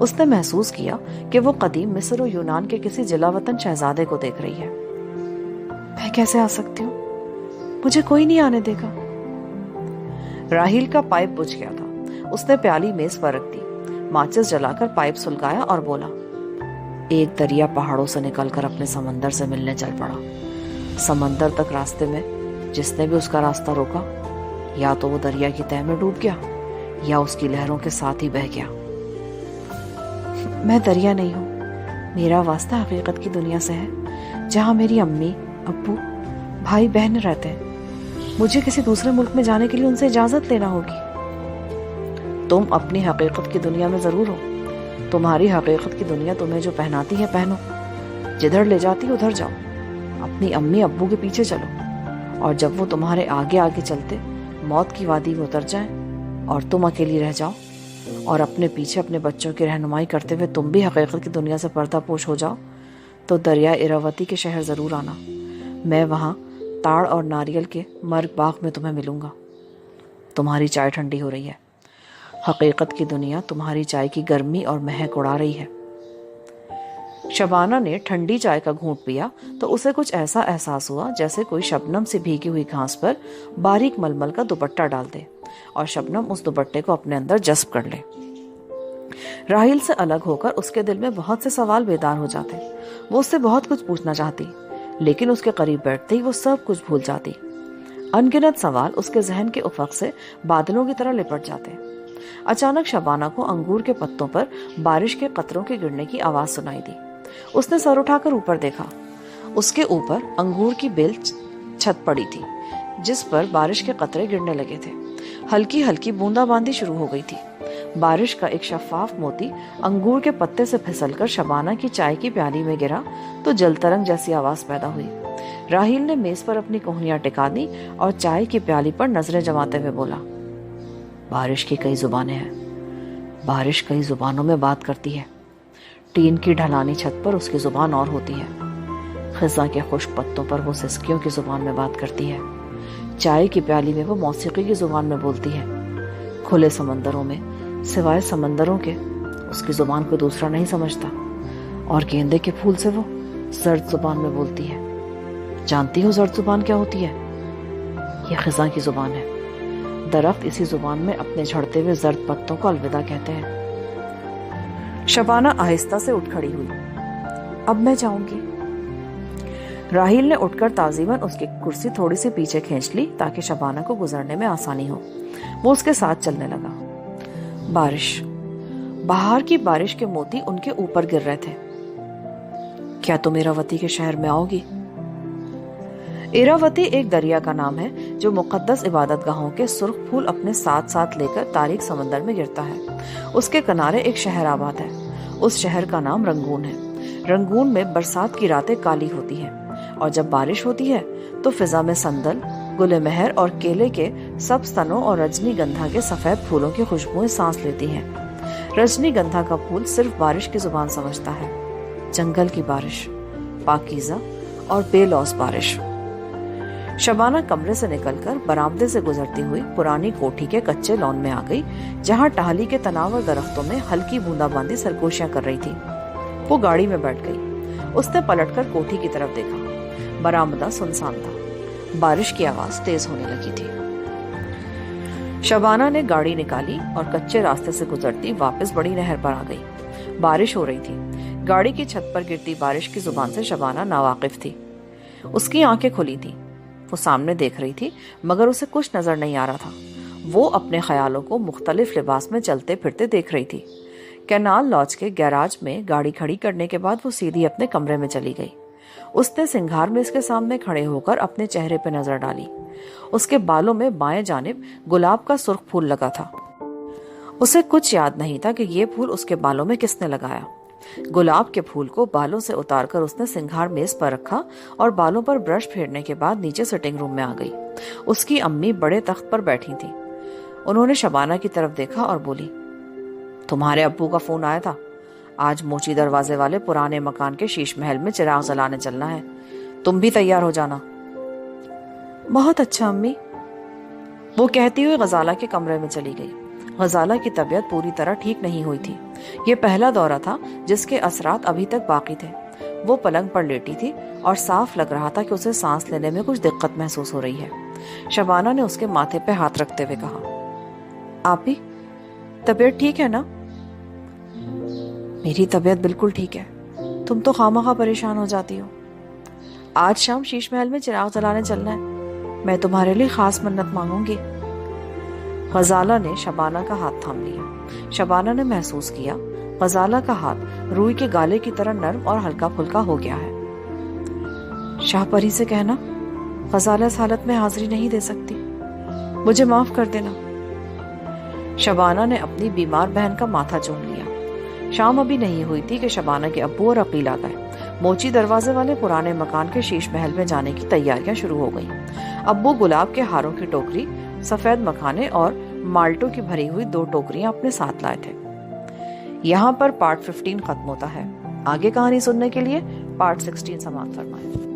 اس نے محسوس کیا کہ وہ قدیم مصر و یونان کے کسی جلا وطن شہزادے کو دیکھ رہی ہے۔ میں کیسے آ سکتی ہوں؟ مجھے کوئی نہیں آنے دے گا۔ راہیل کا پائپ بجھ گیا تھا۔ اس نے پیالی میز پر رکھ دی، ماچس جلا کر پائپ سلگایا اور بولا، ایک دریا پہاڑوں سے نکل کر اپنے سمندر سے ملنے چل پڑا۔ سمندر تک راستے میں جس نے بھی اس کا راستہ روکا، یا تو وہ دریا کی تہہ میں ڈوب گیا یا اس کی لہروں کے ساتھ ہی بہہ گیا۔ میں دریا نہیں ہوں، میرا واسطہ حقیقت کی دنیا سے ہے، جہاں میری امی، ابو، بھائی بہن رہتے ہیں۔ مجھے کسی دوسرے ملک میں جانے کے لیے ان سے اجازت لینا ہوگی۔ تم اپنی حقیقت کی دنیا میں ضرور ہو، تمہاری حقیقت کی دنیا تمہیں جو پہناتی ہے پہنو، جدھر لے جاتی ادھر جاؤ، اپنی امی ابو کے پیچھے چلو، اور جب وہ تمہارے آگے آگے چلتے موت کی وادی میں اتر جائیں اور تم اکیلی رہ جاؤ، اور اپنے پیچھے اپنے بچوں کی رہنمائی کرتے ہوئے تم بھی حقیقت کی دنیا سے پردہ پوش ہو جاؤ، تو دریا اراوتی کے شہر ضرور آنا۔ میں وہاں تاڑ اور ناریل کے مرگ باغ میں تمہیں ملوں گا۔ تمہاری چائے ٹھنڈی ہو رہی ہے، حقیقت کی دنیا تمہاری چائے کی گرمی اور مہک اڑا رہی ہے۔ شبانہ نے ٹھنڈی چائے کا گھونٹ پیا تو اسے کچھ ایسا احساس ہوا جیسے کوئی شبنم سے بھیگی ہوئی گھاس پر باریک ململ کا دوپٹہ ڈال دے اور شبنم اس دوپٹے کو اپنے اندر جذب کر لے۔ راہیل سے الگ ہو کر اس کے دل میں بہت سے سوال بیدار ہو جاتے۔ وہ اس سے بہت کچھ پوچھنا چاہتی، لیکن اس کے قریب بیٹھتے ہی وہ سب کچھ بھول جاتی۔ ان گنت سوال اس کے ذہن کے افق سے بادلوں کی طرح لپٹ جاتے۔ اچانک شبانہ کو انگور کے پتوں پر بارش کے قطروں کے گرنے کی آواز سنائی دی۔ اس نے سر اٹھا کر اوپر دیکھا۔ اس کے اوپر انگور کی بیل چھت پڑی تھی جس پر بارش کے قطرے گرنے لگے تھے۔ ہلکی ہلکی بوندا باندی شروع ہو گئی تھی۔ بارش کا ایک شفاف موتی انگور کے پتے سے پھسل کر شبانہ کی چائے کی پیالی میں گرا تو جل ترنگ جیسی آواز پیدا ہوئی۔ راہیل نے میز پر اپنی کوہنیاں ٹکا دی اور چائے کی پیالی پر نظریں جماتے ہوئے بولا، بارش کی کئی زبانیں ہیں، بارش کئی زبانوں میں بات کرتی ہے۔ ٹین کی ڈھلانی چھت پر اس کی زبان اور ہوتی ہے، خزاں کے خشک پتوں پر وہ سسکیوں کی زبان میں بات کرتی ہے، چائے کی پیالی میں وہ موسیقی کی زبان میں بولتی ہے، کھلے سمندروں میں سوائے سمندروں کے اس کی زبان کو دوسرا نہیں سمجھتا، اور گیندے کے پھول سے وہ زرد زبان میں بولتی ہے۔ جانتی ہو زرد زبان کیا ہوتی ہے؟ یہ خزاں کی زبان ہے۔ درخت اسی زبان میں اپنے جھڑتے ہوئے زرد پتوں کو الوداع کہتے ہیں۔ شبانہ آہستہ سے اٹھ کھڑی ہوئی۔ اب میں جاؤں گی۔ راہیل نے اٹھ کر تعظیماً اس کی کرسی تھوڑی سی پیچھے کھینچ لی تاکہ شبانہ کو گزرنے میں آسانی ہو۔ وہ اس کے ساتھ چلنے لگا۔ بارش، بہار کی بارش کے موتی ان کے اوپر گر رہے تھے۔ کیا تم ایراوتی کے شہر میں آؤ گی؟ ایراوتی ایک دریا کا نام ہے جو مقدس عبادت گاہوں کے سرخ پھول اپنے ساتھ ساتھ لے کر تاریک سمندر میں گرتا ہے۔ اس کے کنارے ایک شہر آباد ہے۔ اس شہر کا نام رنگون ہے۔ رنگون میں برسات کی راتیں کالی ہوتی ہیں، اور جب بارش ہوتی ہے تو فضا میں سندل، گل مہر اور کیلے کے سبز تنوں اور رجنی گندھا کے سفید پھولوں کی خوشبوئیں سانس لیتی ہیں۔ رجنی گندھا کا پھول صرف بارش کی زبان سمجھتا ہے، جنگل کی بارش، پاکیزہ اور بے لوث بارش۔ شبانہ کمرے سے نکل کر برآمدے سے گزرتی ہوئی پرانی کوٹھی کے کچے لان میں آ گئی، جہاں ٹہلی کے تناور درختوں میں ہلکی بوندا باندی سرگوشیاں کر رہی تھی۔ وہ گاڑی میں بیٹھ گئی۔ اس نے پلٹ کر کوٹھی کی طرف دیکھا۔ برآمدہ سنسان تھا۔ بارش کی آواز تیز ہونے لگی تھی۔ شبانہ نے گاڑی نکالی اور کچے راستے سے گزرتی واپس بڑی نہر پر آ گئی۔ بارش ہو رہی تھی۔ گاڑی کی چھت پر گرتی بارش کی زبان سے شبانہ ناواقف تھی۔ اس کی آنکھیں کھلی تھی۔ وہ سامنے دیکھ رہی تھی مگر اسے کچھ نظر نہیں آ رہا تھا۔ وہ اپنے خیالوں کو مختلف لباس میں چلتے پھرتے دیکھ رہی تھی۔ کینال لاج کے گیراج میں گاڑی کھڑی کرنے کے بعد وہ سیدھی اپنے کمرے میں چلی گئی۔ اس نے سنگھار میں اس کے سامنے کھڑے ہو کر اپنے چہرے پہ نظر ڈالی۔ اس کے بالوں میں بائیں جانب گلاب کا سرخ پھول لگا تھا۔ اسے کچھ یاد نہیں تھا کہ یہ پھول اس کے بالوں میں کس نے لگایا۔ گلاب کے پھول کو بالوں سے اتار کر اس نے سنگھار میز پر رکھا اور بالوں پر برش پھیرنے کے بعد نیچے سٹنگ روم میں آ گئی۔ اس کی امی بڑے تخت پر بیٹھی تھی۔ انہوں نے شبانہ کی طرف دیکھا اور بولی، تمہارے ابو کا فون آیا تھا، آج موچی دروازے والے پرانے مکان کے شیش محل میں چراغ جلانے چلنا ہے، تم بھی تیار ہو جانا۔ بہت اچھا امی، وہ کہتی ہوئی غزالہ کے کمرے میں چلی گئی۔ غزالہ کی طبیعت پوری طرح ٹھیک نہیں ہوئی تھی۔ یہ پہلا دورہ تھا جس کے اثرات ابھی تک باقی تھے۔ وہ پلنگ پر لیٹی تھی اور صاف لگ رہا تھا کہ اسے سانس لینے میں کچھ دقت محسوس ہو رہی ہے۔ شبانہ نے اس کے ماتھے پہ ہاتھ رکھتے ہوئے کہا، آپی طبیعت ٹھیک ہے نا؟ میری طبیعت بالکل ٹھیک ہے، تم تو خواہ پریشان ہو جاتی ہو۔ آج شام شیش محل میں چراغ جلانے چلنا ہے، میں تمہارے لیے خاص منت مانگوں گی۔ غزالہ نے شبانہ کا ہاتھ تھام لیا۔ شبانہ نے محسوس کیا غزالہ کا ہاتھ روئی کے گالے کی طرح نرم اور ہلکا پھلکا ہو گیا ہے۔ شاہ پری سے کہنا غزالہ اس حالت میں حاضری نہیں دے سکتی، مجھے معاف کر دینا۔ شبانہ نے اپنی بیمار بہن کا ماتھا چوم لیا۔ شام ابھی نہیں ہوئی تھی کہ شبانہ کے ابو اور عقیل آ گئے۔ موچی دروازے والے پرانے مکان کے شیش محل میں جانے کی تیاریاں شروع ہو گئیں۔ ابو گلاب کے ہاروں کی ٹوکری، سفید مکھانے اور مالٹوں کی بھری ہوئی 2 ٹوکریاں اپنے ساتھ لائے تھے۔ یہاں پر پارٹ 15 ختم ہوتا ہے۔ آگے کہانی سننے کے لیے پارٹ 16 سماعت فرمائیں۔